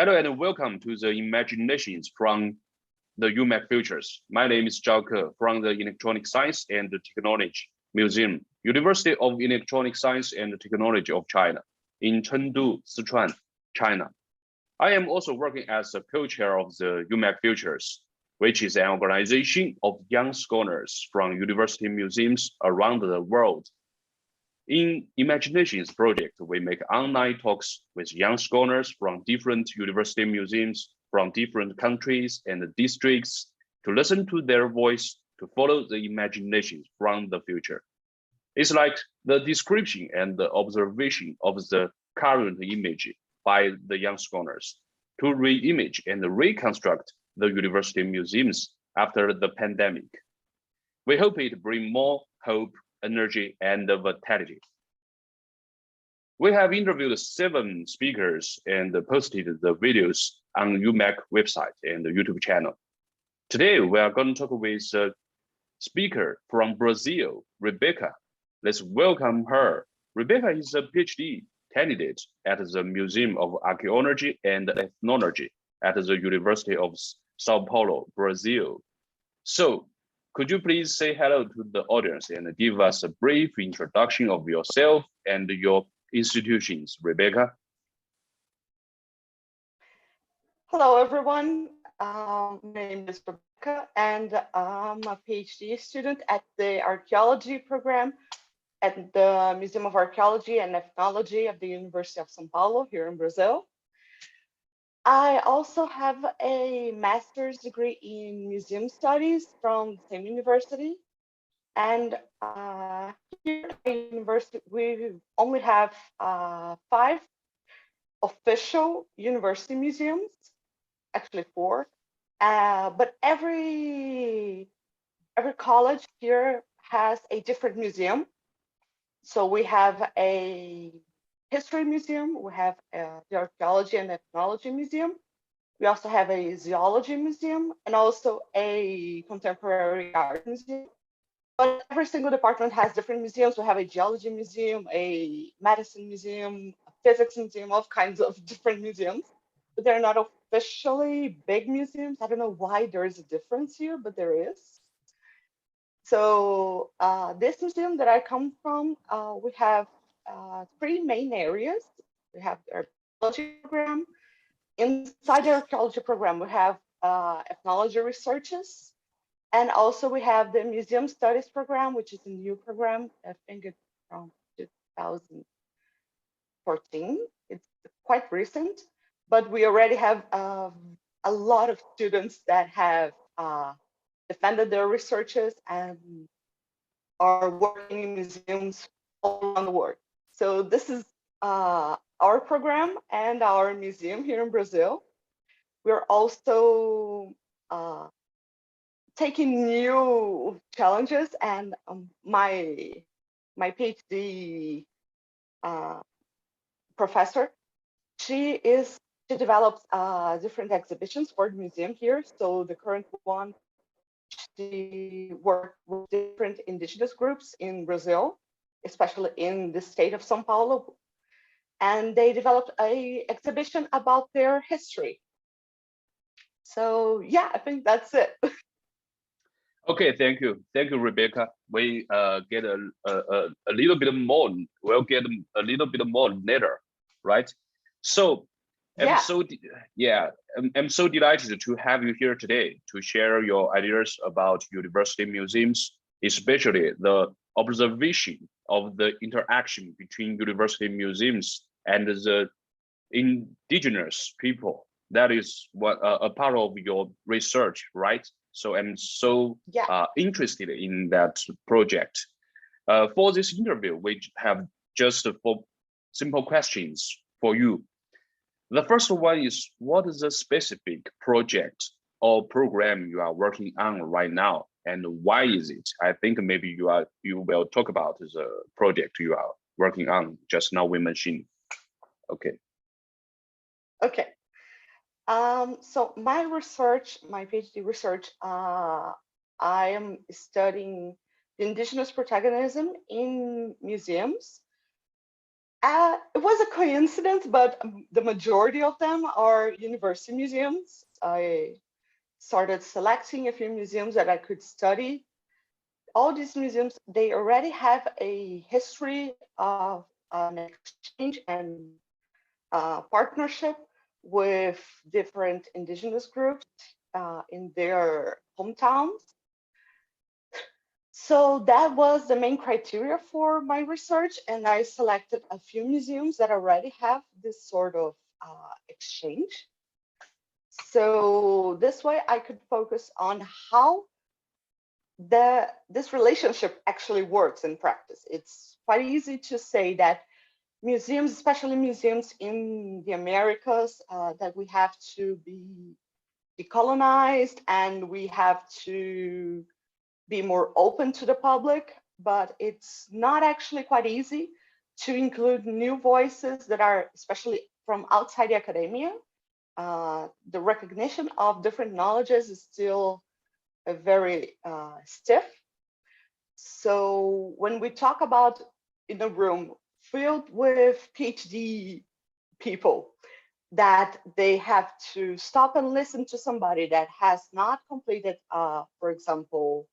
Hello and welcome to the Imaginations from the UMAC Futures. My name is Zhao Ke from the Electronic Science and Technology Museum, University of Electronic Science and Technology of China in Chengdu, Sichuan, China. I am also working as a co-chair of the UMAC Futures, which is an organization of young scholars from university museums around the world. In Imaginations project, we make online talks with young scholars from different university museums, from different countries and districts to listen to their voice, to follow the imaginations from the future. It's like the description and the observation of the current image by the young scholars to re-image and reconstruct the university museums after the pandemic. We hope it brings more hope, energy, and vitality. We have interviewed 7 speakers and posted the videos on UMAC website and the YouTube channel. Today, we are going to talk with a speaker from Brazil, Rebeca. Let's welcome her. Rebeca is a PhD candidate at the Museum of Archaeology and Ethnology at the University of São Paulo, Brazil. So, could you please say hello to the audience and give us a brief introduction of yourself and your institutions, Rebeca? Hello, everyone. My name is Rebeca, and I'm a PhD student at the Archaeology program at the Museum of Archaeology and Ethnology of the University of São Paulo here in Brazil. I also have a master's degree in museum studies from the same university. And here at the university, we only have 5 official university museums, actually 4. But every college here has a different museum. So we have a history museum, we have the Archaeology and Ethnology Museum. We also have a zoology museum and also a contemporary art museum. But every single department has different museums. We have a geology museum, a medicine museum, a physics museum, all kinds of different museums. But they're not officially big museums. I don't know why there is a difference here, but there is. So this museum that I come from, we have 3 main areas. We have the archaeology program. Inside the archaeology program, we have ethnology researches. And also we have the museum studies program, which is a new program. I think it's from 2014. It's quite recent, but we already have a lot of students that have defended their researches and are working in museums all around the world. So this is our program and our museum here in Brazil. We're also taking new challenges, and my PhD professor, she develops different exhibitions for the museum here. So the current one, she worked with different indigenous groups in Brazil, especially in the state of São Paulo, and they developed an exhibition about their history. So yeah, I think that's it. Okay, thank you, Rebeca. We get a little bit more. We'll get a little bit more later, right? So, Yeah. I'm so delighted to have you here today to share your ideas about university museums, especially the observation of the interaction between university museums and the indigenous people. That is what a part of your research, right? So I'm so interested in that project. For this interview, we have just 4 simple questions for you. The first one is, what is the specific project or program you are working on right now, and why is it? I think maybe you will talk about the project you are working on. Just now we mentioned. Okay. Okay. So my research, my PhD research, I am studying the indigenous protagonism in museums. It was a coincidence, but the majority of them are university museums. I started selecting a few museums that I could study. All these museums, they already have a history of an exchange and partnership with different indigenous groups in their hometowns. So that was the main criteria for my research, and I selected a few museums that already have this sort of exchange. So this way I could focus on how this relationship actually works in practice. It's quite easy to say that museums, especially museums in the Americas, that we have to be decolonized and we have to be more open to the public, but it's not actually quite easy to include new voices that are especially from outside the academia. The recognition of different knowledges is still very stiff. So when we talk about in a room filled with PhD people, that they have to stop and listen to somebody that has not completed, for example,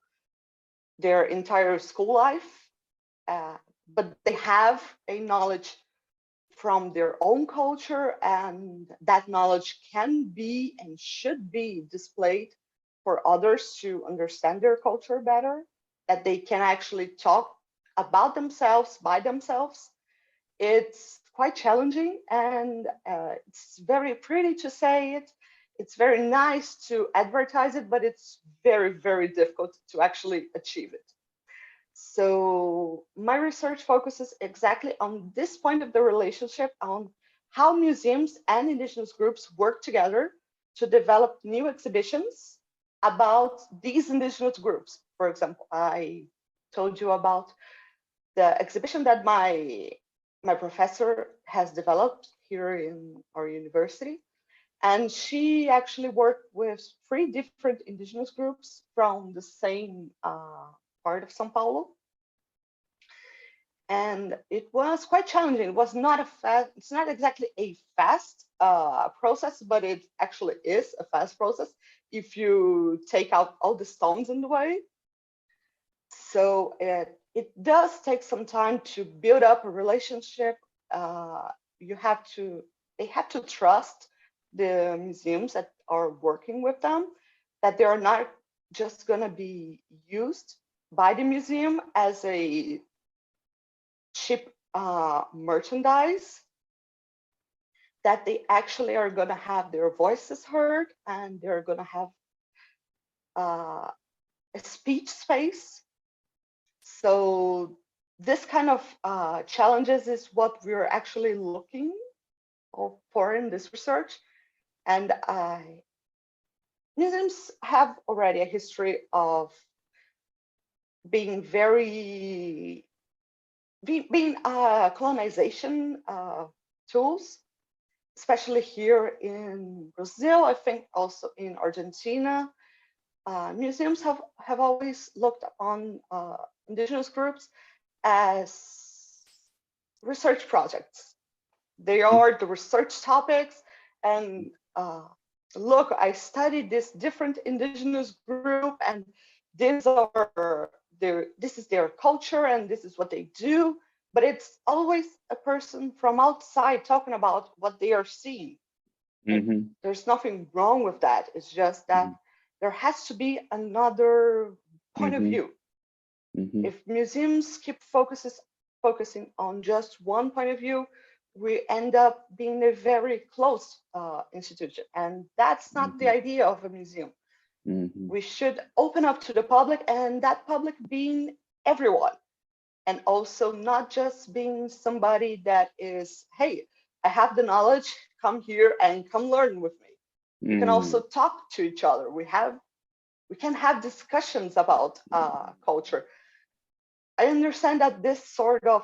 their entire school life, but they have a knowledge from their own culture, and that knowledge can be and should be displayed for others to understand their culture better, that they can actually talk about themselves by themselves. It's quite challenging, and it's very pretty to say it. It's very nice to advertise it, but it's very, very difficult to actually achieve it. So my research focuses exactly on this point of the relationship, on how museums and indigenous groups work together to develop new exhibitions about these indigenous groups. For example, I told you about the exhibition that my professor has developed here in our university. And she actually worked with 3 different indigenous groups from the same part of São Paulo. And it was quite challenging. It was not it's not exactly a fast process, but it actually is a fast process if you take out all the stones in the way. So it does take some time to build up a relationship. They have to trust the museums that are working with them, that they are not just going to be used by the museum as a cheap merchandise, that they actually are going to have their voices heard, and they're going to have a speech space. So this kind of challenges is what we're actually looking for in this research. And museums have already a history of being colonization tools, especially here in Brazil. I think also in Argentina. Museums have always looked upon indigenous groups as research projects. They are the research topics, and look, I studied this different indigenous group, and this is their culture, and this is what they do. But it's always a person from outside talking about what they are seeing. Mm-hmm. There's nothing wrong with that. It's just that there has to be another point of view. If museums keep focusing on just one point of view, we end up being a very closed institution, and that's not the idea of a museum. We should open up to the public, and that public being everyone, and also not just being somebody that is, hey, I have the knowledge, come here and come learn with me. We can also talk to each other. We can have discussions about culture. I understand that this sort of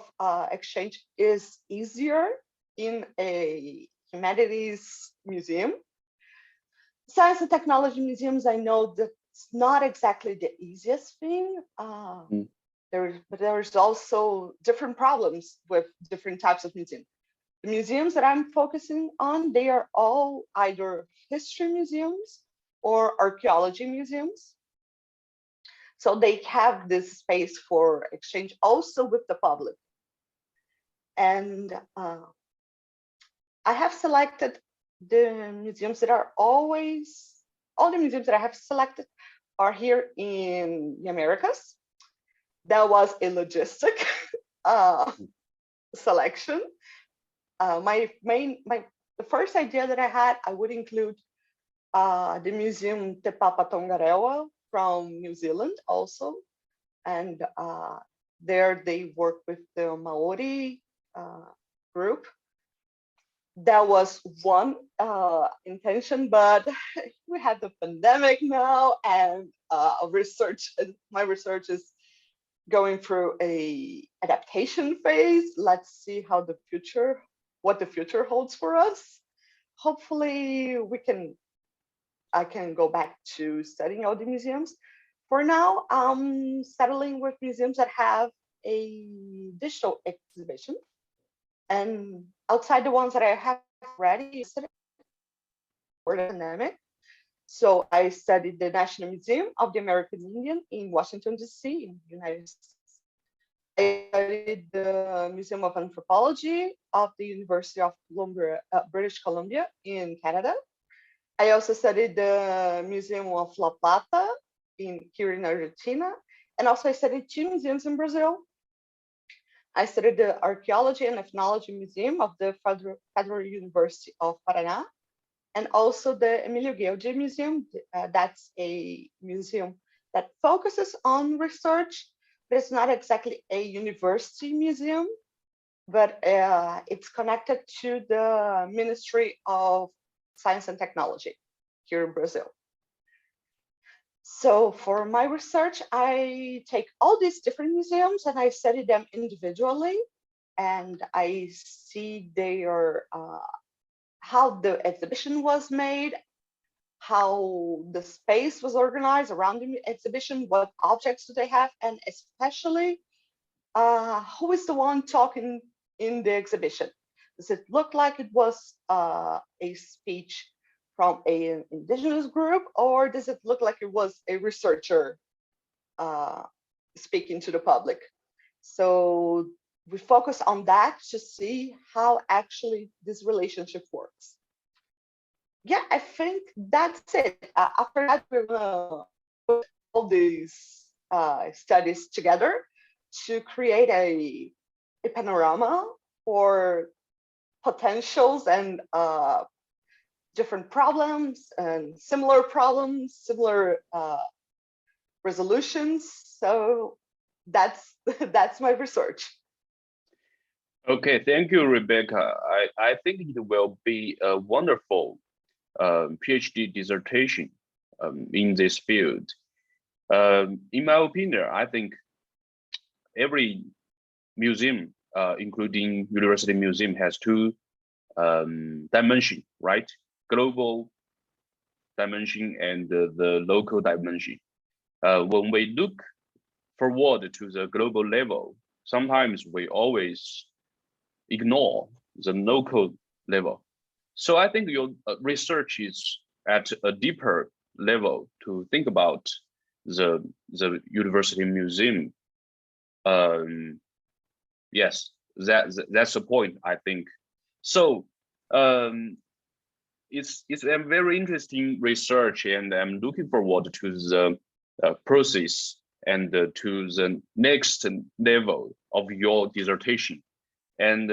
exchange is easier in a humanities museum. Science and technology museums, I know that's not exactly the easiest thing. but there's also different problems with different types of museums. The museums that I'm focusing on, they are all either history museums or archaeology museums. So they have this space for exchange also with the public. And I have selected the museums that are always, all the museums that I have selected are here in the Americas. That was a logistic selection. The first idea that I had, I would include the Museum Te Papa Tongarewa from New Zealand also. And there they work with the Maori group. That was one intention, but we have the pandemic now, and my research is going through a adaptation phase. Let's see how what the future holds for us. Hopefully I can go back to studying all the museums. For now, I'm settling with museums that have a digital exhibition. And outside the ones that I have already studied for the pandemic. So I studied the National Museum of the American Indian in Washington, D.C. in the United States. I studied the Museum of Anthropology of the University of British Columbia in Canada. I also studied the Museum of La Plata here in Argentina. And also I studied 2 museums in Brazil. I studied the Archaeology and Ethnology Museum of the Federal University of Paraná, and also the Emílio Guilde Museum. That's a museum that focuses on research, but it's not exactly a university museum, but it's connected to the Ministry of Science and Technology here in Brazil. So for my research, I take all these different museums and I study them individually, and I see how the exhibition was made, how the space was organized around the exhibition, what objects do they have, and especially who is the one talking in the exhibition. Does it look like it was a speech from an indigenous group, or does it look like it was a researcher speaking to the public? So we focus on that to see how actually this relationship works. Yeah, I think that's it. After that, we're gonna put all these studies together to create a panorama for potentials and different problems and similar resolutions. So that's my research. Okay, thank you, Rebecca. I think it will be a wonderful PhD dissertation in this field. In my opinion, I think every museum, including university museum, has 2 dimensions, right? Global dimension and the local dimension. When we look forward to the global level, sometimes we always ignore the local level. So I think your research is at a deeper level to think about the university museum. Yes, that's the point, I think. So it's a very interesting research, and I'm looking forward to the process and to the next level of your dissertation. And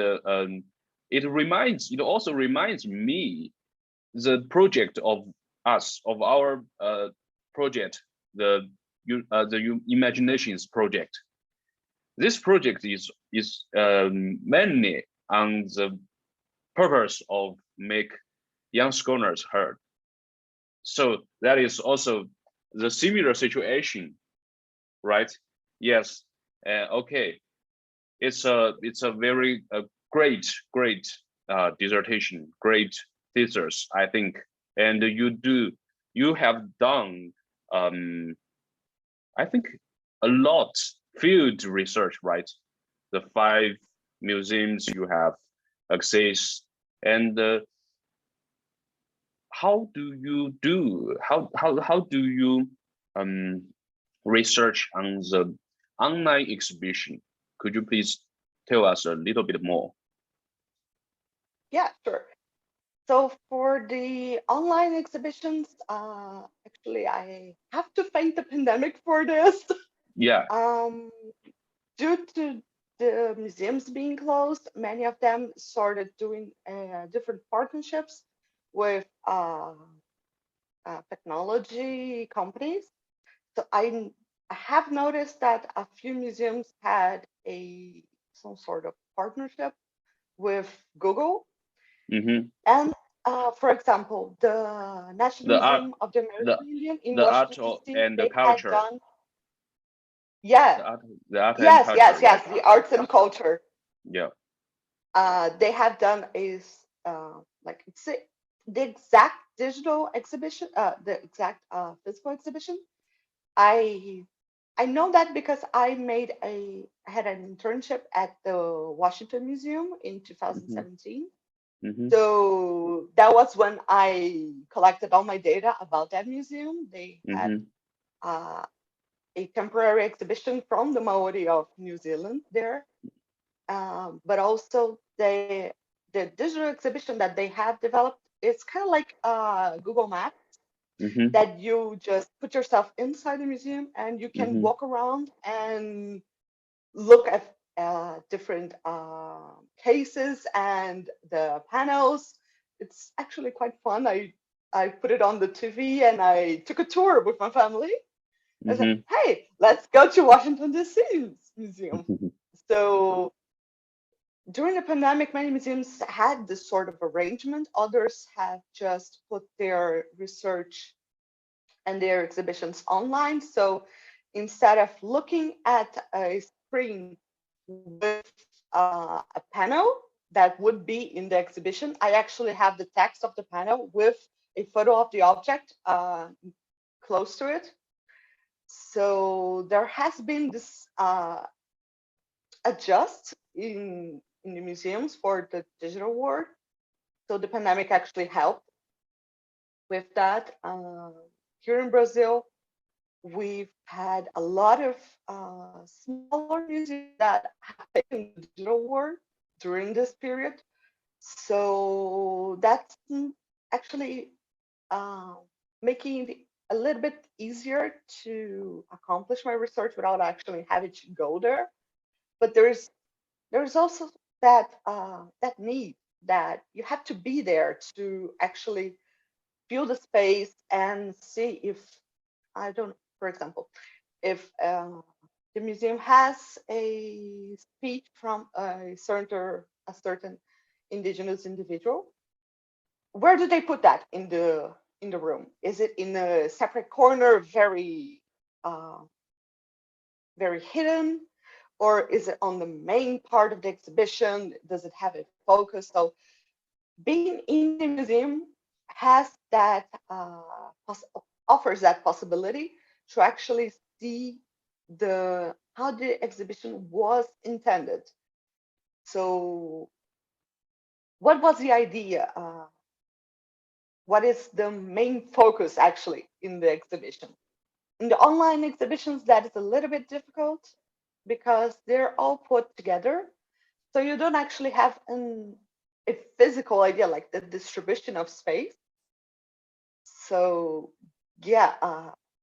it also reminds me the project of our project, the Imaginations project. This project is mainly on the purpose of make young scholars heard. So that is also the similar situation, right? Yes. Okay. It's a very great dissertation, great thesis, I think. And you have done I think a lot field research, right? The 5 museums you have access, and how do you research on the online exhibition? Could you please tell us a little bit more? Yeah, sure. So for the online exhibitions, actually, I have to thank the pandemic for this. Yeah. Due to the museums being closed, many of them started doing different partnerships with technology companies. So I have noticed that a few museums had some sort of partnership with Google. Mm-hmm. And for example, the National Museum of the American Indian in Washington, D.C., and the they culture. had done, yeah, the art yes, and culture, yes, the arts and culture. Yeah. They have done like the exact digital exhibition, the exact physical exhibition. I know that because I had an internship at the Washington Museum in 2017. Mm-hmm. So that was when I collected all my data about that museum. They had a temporary exhibition from the Maori of New Zealand there, but also the digital exhibition that they have developed. It's kind of like Google Maps, that you just put yourself inside the museum and you can walk around and look at different cases and the panels. It's actually quite fun. I put it on the TV and I took a tour with my family. I said, hey, let's go to Washington, D.C. Museum. So during the pandemic, many museums had this sort of arrangement. Others have just put their research and their exhibitions online. So instead of looking at a screen with a panel that would be in the exhibition, I actually have the text of the panel with a photo of the object close to it. So there has been this adjust in the museums for the digital world. So the pandemic actually helped with that. Here in Brazil, we've had a lot of smaller museums that have taken the digital world during this period. So that's actually making it a little bit easier to accomplish my research without actually having to go there. But there's also that that need that you have to be there to actually feel the space and see if, I don't know, for example, if the museum has a speech from a certain indigenous individual, where do they put that in the room? Is it in a separate corner, very very hidden, or is it on the main part of the exhibition? Does it have a focus? So being in the museum has that offers that possibility to actually see how the exhibition was intended. So what was the idea? What is the main focus actually in the exhibition? In the online exhibitions, that is a little bit difficult because they're all put together. So you don't actually have a physical idea, like the distribution of space. So yeah,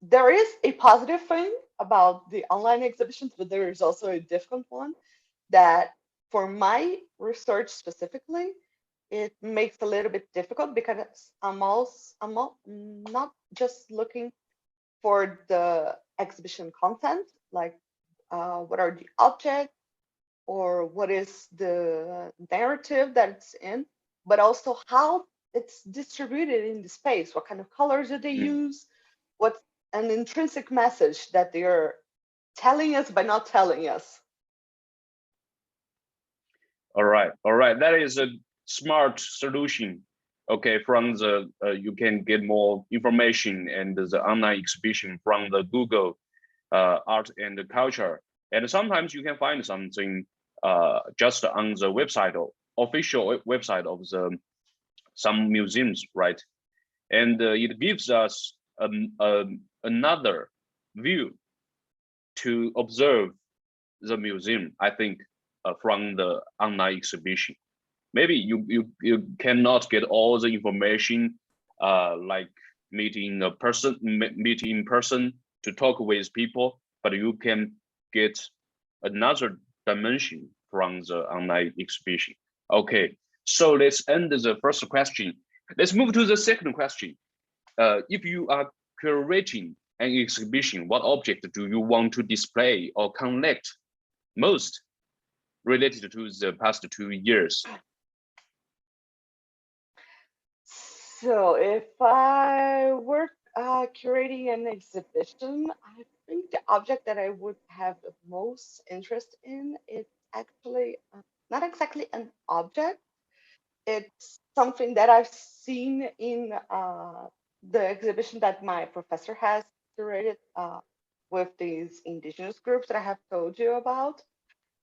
there is a positive thing about the online exhibitions, but there is also a difficult one that for my research specifically, it makes a little bit difficult because I'm not just looking for the exhibition content, like what are the objects or what is the narrative that it's in, but also how it's distributed in the space. What kind of colors do they use? What's an intrinsic message that they're telling us but not telling us? All right. That is a smart solution. Okay, from the you can get more information and the online exhibition from the Google art and culture, And sometimes you can find something just on the website or official website of some museums, right? And it gives us another view to observe the museum, I think, from the online exhibition. Maybe you cannot get all the information like meeting in person to talk with people, but you can get another dimension from the online exhibition. Okay, so let's end the first question. Let's move to the second question. If you are curating an exhibition, what object do you want to display or collect most related to the past 2 years? So if I were curating an exhibition, I think the object that I would have the most interest in is actually not exactly an object. It's something that I've seen in the exhibition that my professor has curated with these indigenous groups that I have told you about.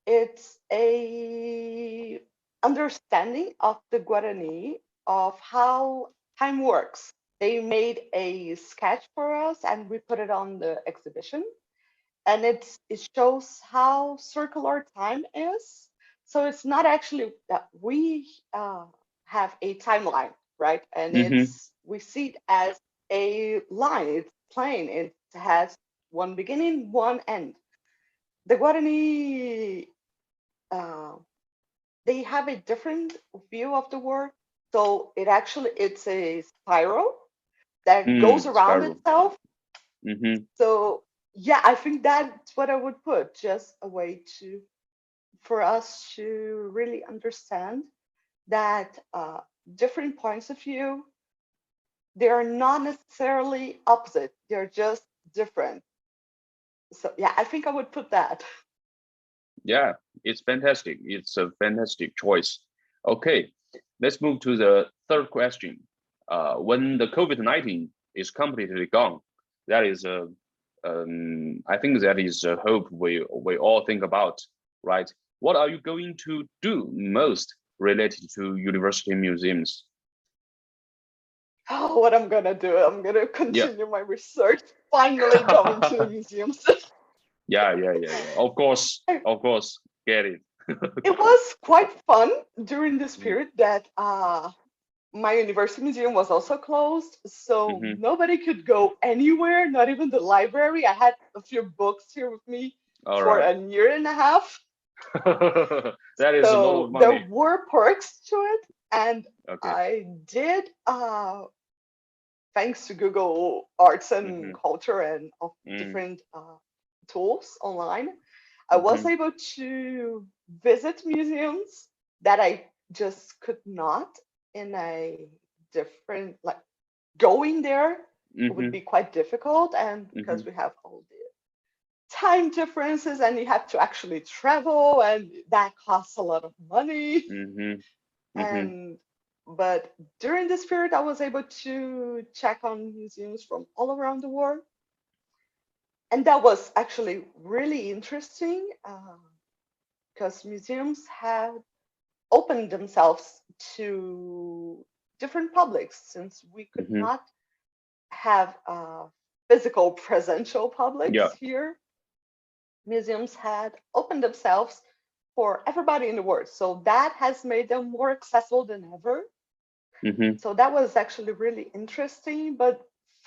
It's a understanding of the Guarani, of how time works. They made a sketch for us and we put it on the exhibition. And it shows how circular time is. So it's not actually that we have a timeline, right? And we see it as a line. It's plain. It has one beginning, one end. The Guarani, they have a different view of the world. So it's a spiral that goes around itself. So yeah, I think that's what I would put, just a way for us to really understand that different points of view, they are not necessarily opposite, they're just different. So yeah, I think I would put that. Yeah, it's fantastic. It's a fantastic choice. Okay, let's move to the third question. When the COVID-19 is completely gone, that is I think that is a hope we all think about, right? What are you going to do most related to university museums? Oh, what I'm gonna do? I'm gonna continue my research. Finally going to the museums. Yeah. Of course, get it. It was quite fun during this period that my university museum was also closed, so nobody could go anywhere, not even the library. I had a few books here with me for a year and a half. That is a lot of money. There were perks to it, and I did, thanks to Google Arts and Culture and different tools online, I was able to visit museums that I just could not in a different, like going there would be quite difficult. And because we have all the time differences and you have to actually travel and that costs a lot of money. But during this period, I was able to check on museums from all around the world. And that was actually really interesting because museums have opened themselves to different publics, since we could not have physical presential publics here. Museums had opened themselves for everybody in the world. So that has made them more accessible than ever. So that was actually really interesting. But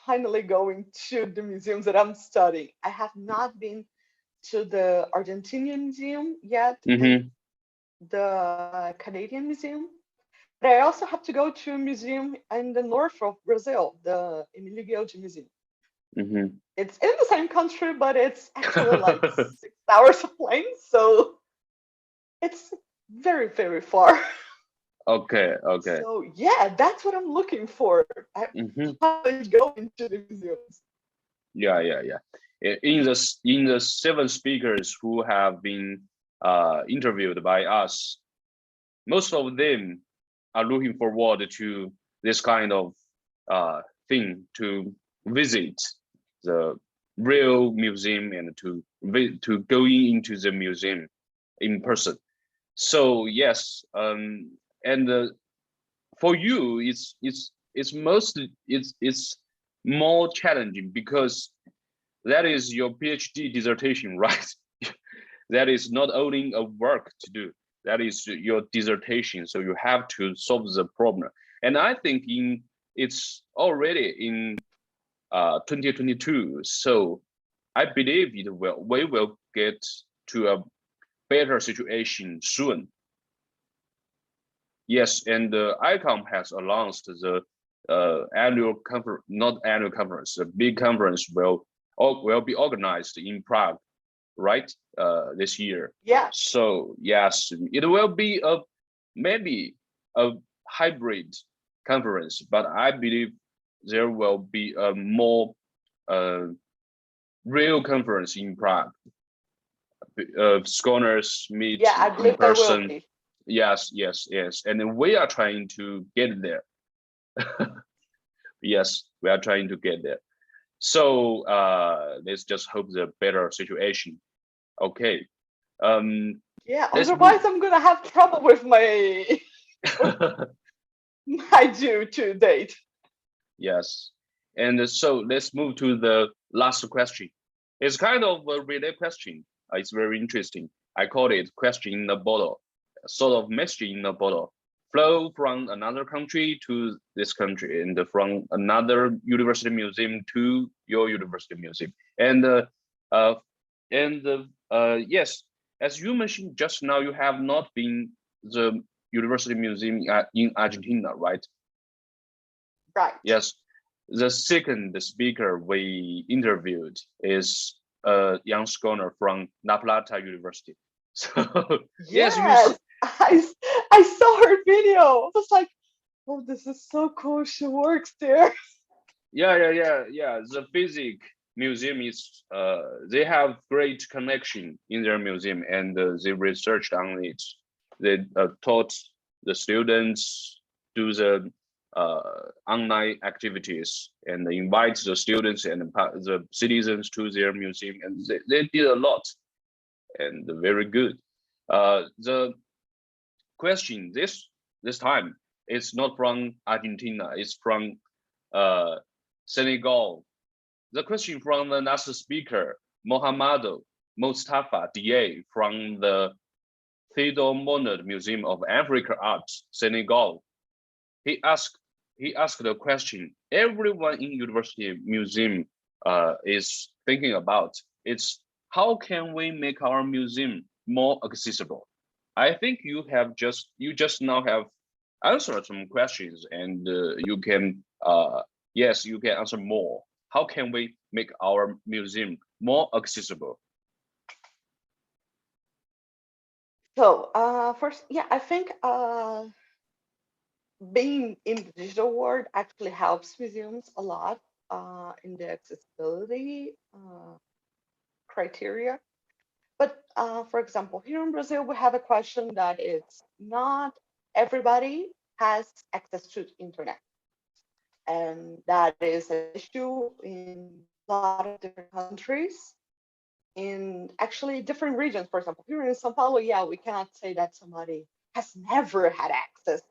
finally going to the museums that I'm studying, I have not been to the Argentinian museum yet, and the Canadian museum. But I also have to go to a museum in the north of Brazil, the Emílio Guilde Museum. It's in the same country, but it's actually like 6 hours of plane, so it's very, very far. Okay. So yeah, that's what I'm looking for. I go into the museums. Yeah. In the 7 speakers who have been interviewed by us, most of them are looking forward to this kind of thing, to visit the real museum and to going into the museum in person. So yes, and for you, it's mostly it's more challenging because that is your PhD dissertation, right? That is not only a work to do, that is your dissertation. So you have to solve the problem. And I think it's already in 2022. So I believe we will get to a better situation soon. Yes, and ICOM has announced the annual conference, not annual conference, a big conference will be organized in Prague, right? This year. Yeah. So yes, it will be maybe a hybrid conference, but I believe there will be a more real conference in Prague. Scholars meet Yeah, I in believe there will person. be. Yes, and we are trying to get there. Yes, we are trying to get there. So let's just hope the better situation. Okay. Yeah, otherwise I'm gonna have trouble with my my due date. Yes, and so let's move to the last question. It's kind of a relay question. It's very interesting. I call it question in a bottle, sort of message in a bottle. Flow from another country to this country, and from another university museum to your university museum. And yes, as you mentioned just now, you have not been the university museum in Argentina, right? Right. Yes. The second speaker we interviewed is a young scholar from La Plata University. So yes, Yes, I saw her video. I was like, oh, this is so cool. She works there. yeah. The physics museum is they have great connection in their museum, and they researched on it. They taught the students, do the online activities, and invite the students and the citizens to their museum, and they did a lot and very good. The question this time is not from Argentina, it's from Senegal. The question from the last speaker, Mohamado Mustafa DA from the Theodore Monod Museum of African Art, Senegal. He asked the question everyone in university museum is thinking about. It's how can we make our museum more accessible? I think you just now have answered some questions, and you can yes, you can answer more. How can we make our museum more accessible? So first, yeah, I think being in the digital world actually helps museums a lot in the accessibility criteria. But for example, here in Brazil, we have a question that it's not everybody has access to internet. And that is an issue in a lot of different countries, in actually different regions. For example, here in São Paulo, yeah, we cannot say that somebody has never had access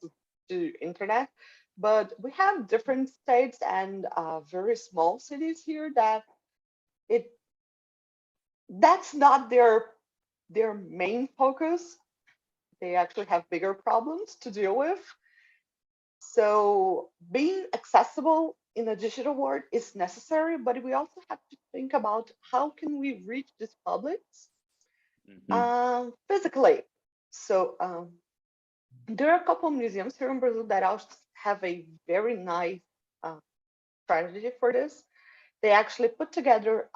to internet, but we have different states and very small cities here that that's not their main focus. They actually have bigger problems to deal with. So being accessible in a digital world is necessary, but we also have to think about how can we reach these publics physically. So there are a couple of museums here in Brazil that also have a very nice strategy for this. They actually put together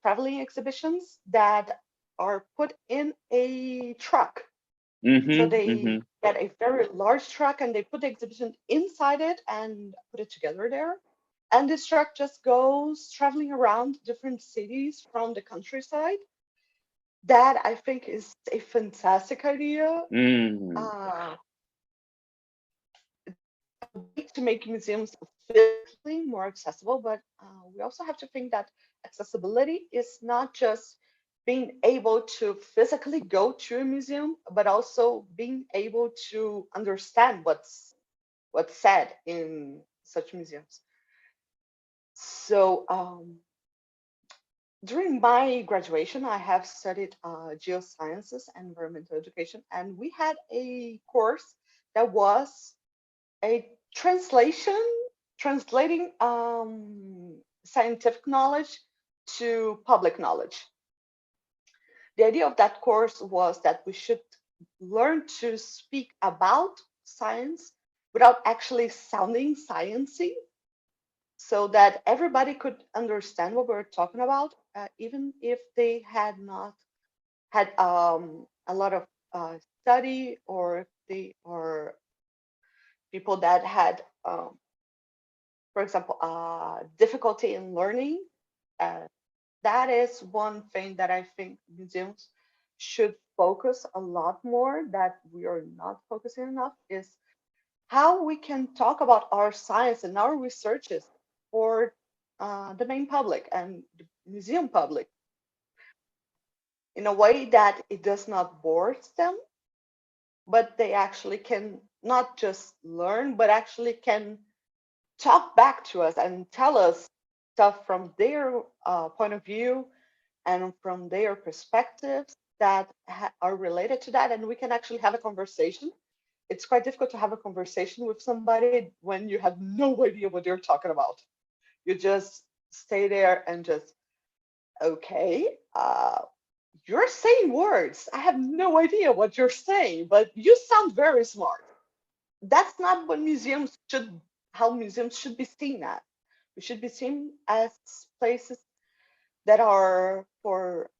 traveling exhibitions that are put in a truck. So they get a very large truck and they put the exhibition inside it and put it together there. And this truck just goes traveling around different cities from the countryside. That I think is a fantastic idea. To make museums physically more accessible, but we also have to think that accessibility is not just being able to physically go to a museum, but also being able to understand what's said in such museums. So during my graduation, I have studied geosciences and environmental education, and we had a course that was a translating scientific knowledge to public knowledge. The idea of that course was that we should learn to speak about science without actually sounding sciencey, so that everybody could understand what we're talking about, even if they had not had a lot of study, or if they are people that had, for example, difficulty in learning. That is one thing that I think museums should focus a lot more, that we are not focusing enough, is how we can talk about our science and our researches for the main public and the museum public in a way that it does not bore them, but they actually can not just learn, but actually can talk back to us and tell us stuff from their point of view and from their perspectives that are related to that, and we can actually have a conversation. It's quite difficult to have a conversation with somebody when you have no idea what they're talking about. You just stay there and just, okay, you're saying words. I have no idea what you're saying, but you sound very smart. That's not what how museums should be seen at. We should be seen as places that are for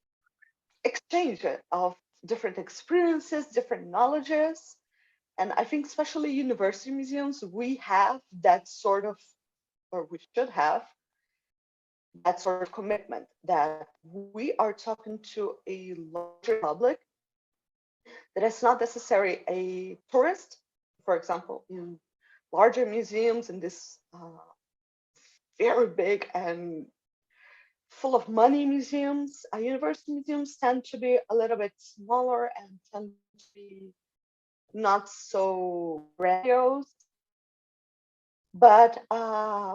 exchange of different experiences, different knowledges. And I think especially university museums, we have that sort of, or we should have that sort of commitment, that we are talking to a larger public, that it's not necessarily a tourist. For example, in larger museums, in this very big and full of money museums, university museums tend to be a little bit smaller and tend to be not so grandiose. But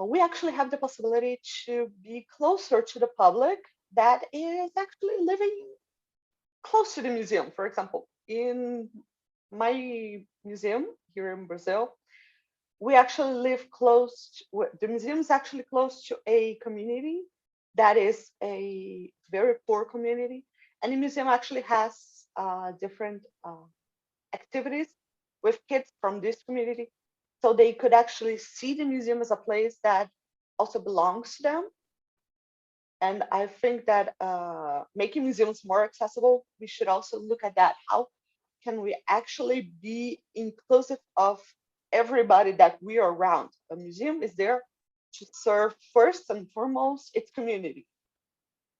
we actually have the possibility to be closer to the public that is actually living close to the museum. For example, in my museum here in Brazil, we actually live close, the museum is actually close to a community that is a very poor community. And the museum actually has different activities with kids from this community. So they could actually see the museum as a place that also belongs to them. And I think that making museums more accessible, we should also look at that. How can we actually be inclusive of everybody that we are around? A museum is there to serve first and foremost its community.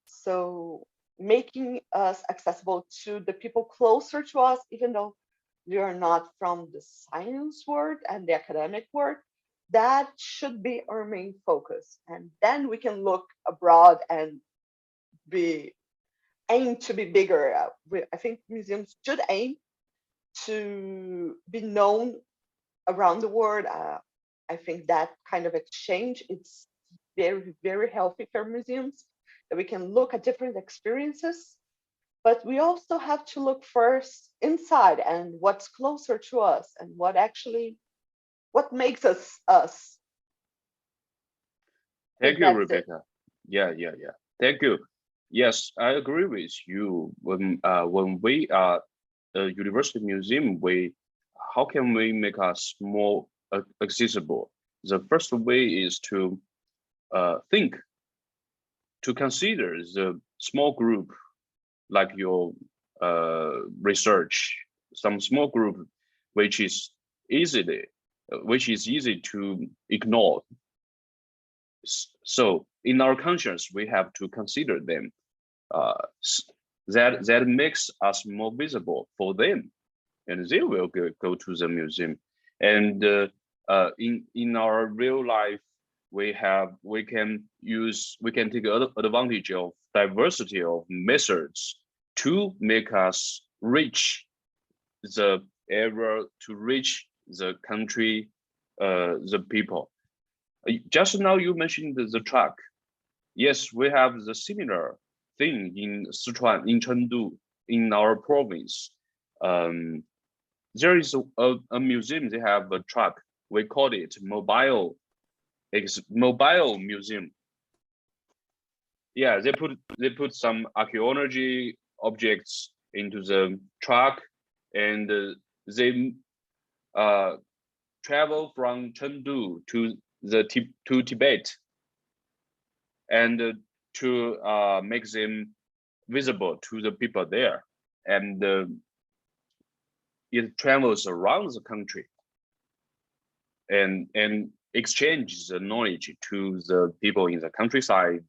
So making us accessible to the people closer to us, even though we are not from the science world and the academic world, that should be our main focus. And then we can look abroad and aim to be bigger. I think museums should aim to be known around the world. I think that kind of exchange, it's very, very healthy for museums, that we can look at different experiences. But we also have to look first inside and what's closer to us and what makes us us. Thank you, Rebecca. Yeah. Thank you. Yes, I agree with you. When we are a university museum, how can we make us more accessible? The first way is to think, to consider the small group, like your research, some small group which is easy to ignore. So in our conscience, we have to consider them. That makes us more visible for them, and they will go to the museum. And in our real life we can take advantage of diversity of methods to make us reach the area, to reach the country, the people. Just now you mentioned the truck. Yes, we have the similar thing in Sichuan, in Chengdu, in our province. There is a museum, they have a truck. We call it mobile museum. Yeah, they put some archaeology objects into the truck, and they travel from Chengdu to Tibet, and to make them visible to the people there, and it travels around the country and exchanges the knowledge to the people in the countryside,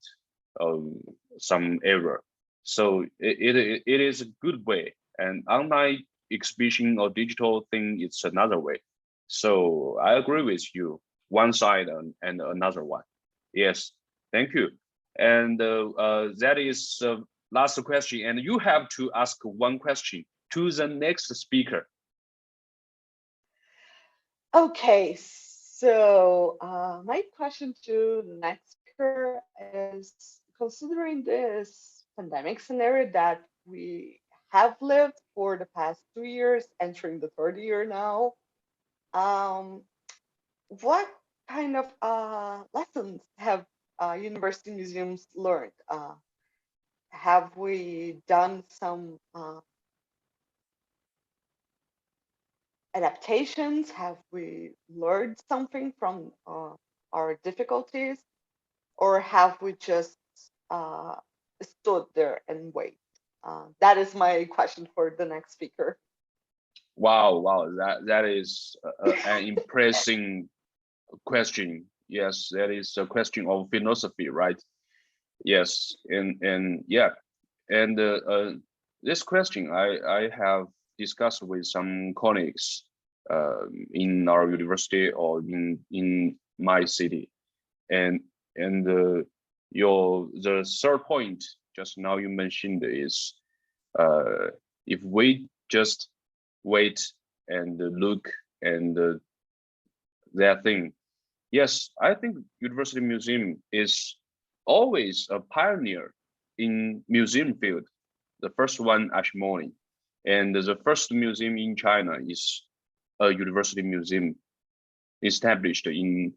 some area. So it is a good way, and online exhibition or digital thing, it's another way. So I agree with you, one side and another one. Yes, thank you. And that is last question, and you have to ask one question to the next speaker. Okay, so my question to the next speaker is, considering this pandemic scenario that we have lived for the past 2 years, entering the third year now, what kind of lessons have university museums learned? Have we done some adaptations? Have we learned something from our difficulties? Or have we just stood there and wait? That is my question for the next speaker. Wow, that is an impressive question. Yes, that is a question of philosophy, right? Yes, and yeah, and this question I have discussed with some colleagues in our university or in my city, and the third point just now you mentioned is if we just wait and look and that thing. Yes, I think University Museum is always a pioneer in museum field. The first one, Archaeology, and the first museum in China is a university museum established in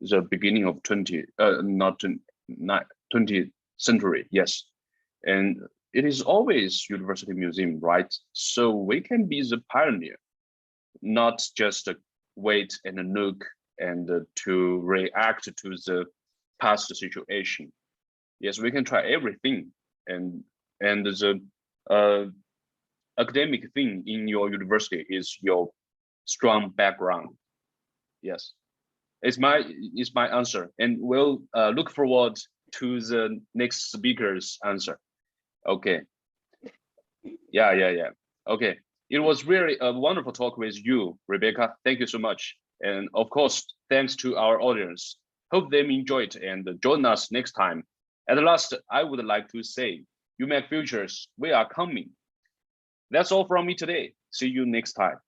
the beginning of 20th century. Yes, and it is always university museum, right? So we can be the pioneer, not just wait and look and to react to the past situation. Yes, we can try everything, and the academic thing in your university is your strong background. Yes, it's my answer, and we'll look forward to the next speaker's answer. Okay. Yeah. Okay. It was really a wonderful talk with you, Rebecca. Thank you so much. And of course, thanks to our audience. Hope they enjoyed and join us next time. At last, I would like to say, UMAC Futures, we are coming. That's all from me today. See you next time.